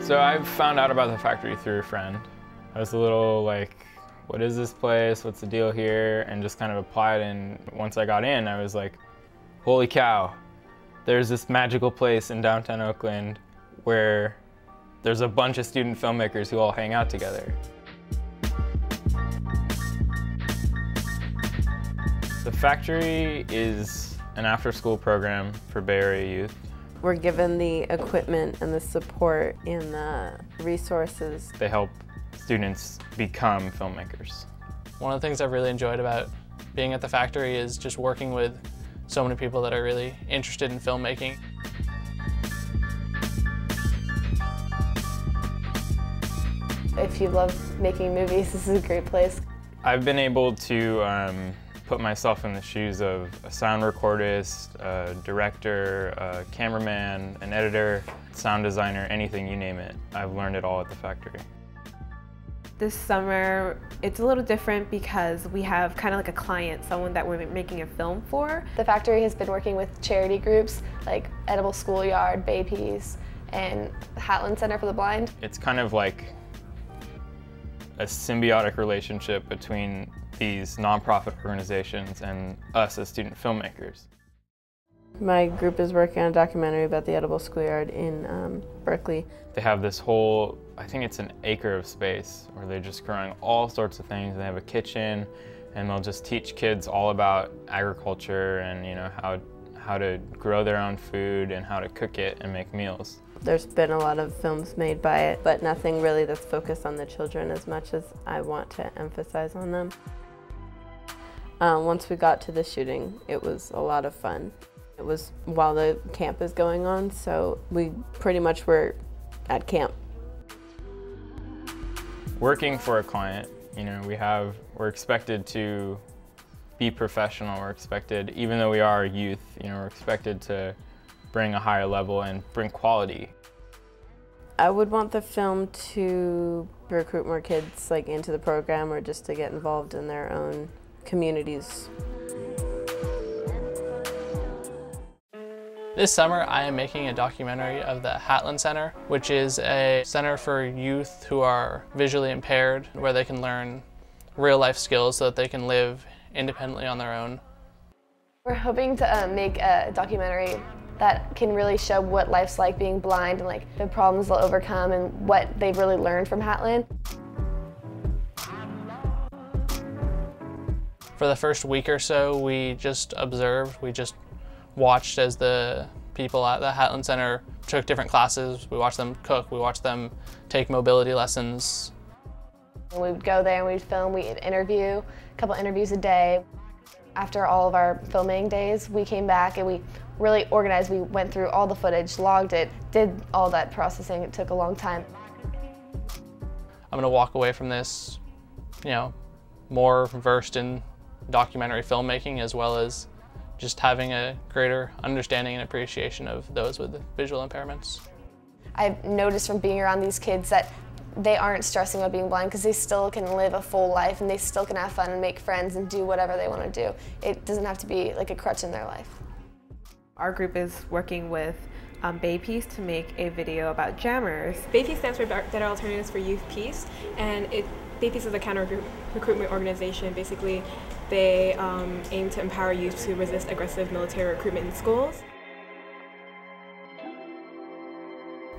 So I found out about the factory through a friend. I was a little like, what is this place? What's the deal here? And just kind of applied, and once I got in, I was like, holy cow, there's this magical place in downtown Oakland where there's a bunch of student filmmakers who all hang out together. The factory is an after-school program for Bay Area youth. We're given the equipment and the support and the resources. They help students become filmmakers. One of the things I've really enjoyed about being at the factory is just working with so many people that are really interested in filmmaking. If you love making movies, this is a great place. I've been able to put myself in the shoes of a sound recordist, a director, a cameraman, an editor, sound designer, anything, you name it. I've learned it all at the factory. This summer, it's a little different because we have kind of like a client, someone that we're making a film for. The factory has been working with charity groups like Edible Schoolyard, BAVC, and Hatland Center for the Blind. It's kind of like a symbiotic relationship between these nonprofit organizations and us as student filmmakers. My group is working on a documentary about the Edible Schoolyard in Berkeley. They have this whole, I think it's an acre of space where they're just growing all sorts of things. They have a kitchen, and they'll just teach kids all about agriculture and how to grow their own food and how to cook it and make meals. There's been a lot of films made by it, but nothing really that's focused on the children as much as I want to emphasize on them. Once we got to the shooting, it was a lot of fun. It was while the camp is going on, so we pretty much were at camp. Working for a client, we're expected to be professional. We're expected, even though we are youth, we're expected to bring a higher level and bring quality. I would want the film to recruit more kids into the program, or just to get involved in their own communities. This summer I am making a documentary of the Hatland Center, which is a center for youth who are visually impaired, where they can learn real life skills so that they can live independently on their own. We're hoping to make a documentary that can really show what life's like being blind and the problems they'll overcome and what they've really learned from Hatland. For the first week or so, we just observed, we just watched as the people at the Hatland Center took different classes. We watched them cook, we watched them take mobility lessons. We would go there and we'd film, we'd interview, a couple interviews a day. After all of our filming days, we came back and we really organized. We went through all the footage, logged it, did all that processing. It took a long time. I'm gonna walk away from this, more versed in documentary filmmaking, as well as just having a greater understanding and appreciation of those with visual impairments. I've noticed from being around these kids that they aren't stressing about being blind because they still can live a full life and they still can have fun and make friends and do whatever they want to do. It doesn't have to be like a crutch in their life. Our group is working with BAVC to make a video about jammers. BAVC stands for Better Alternatives for Youth Peace, and BAVC is a counter-recruitment organization. Basically, they aim to empower youth to resist aggressive military recruitment in schools.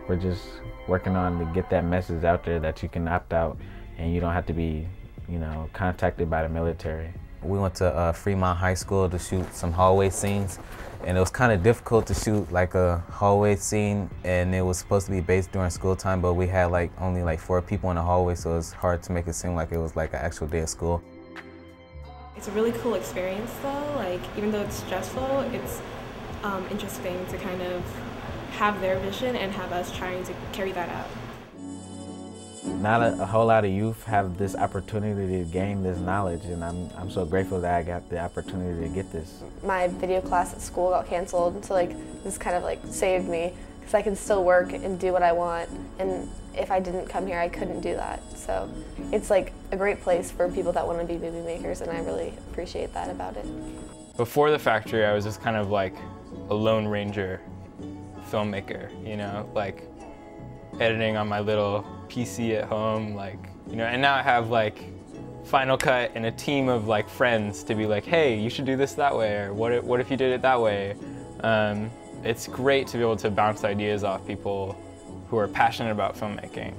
We're just working on to get that message out there that you can opt out and you don't have to be, contacted by the military. We went to Fremont High School to shoot some hallway scenes, and it was kind of difficult to shoot a hallway scene, and it was supposed to be based during school time, but we had only 4 people in the hallway, so it's hard to make it seem like it was an actual day of school. It's a really cool experience though, even though it's stressful, it's interesting to kind of have their vision and have us trying to carry that out. Not a whole lot of youth have this opportunity to gain this knowledge, and I'm so grateful that I got the opportunity to get this. My video class at school got canceled, so this kind of saved me because I can still work and do what I want, and if I didn't come here I couldn't do that. So it's a great place for people that want to be movie makers, and I really appreciate that about it. Before the factory, I was just kind of a Lone Ranger filmmaker, editing on my little PC at home, like, you know, and now I have like Final Cut and a team of like friends to be like, hey, you should do this that way, or what if you did it that way? It's great to be able to bounce ideas off people who are passionate about filmmaking.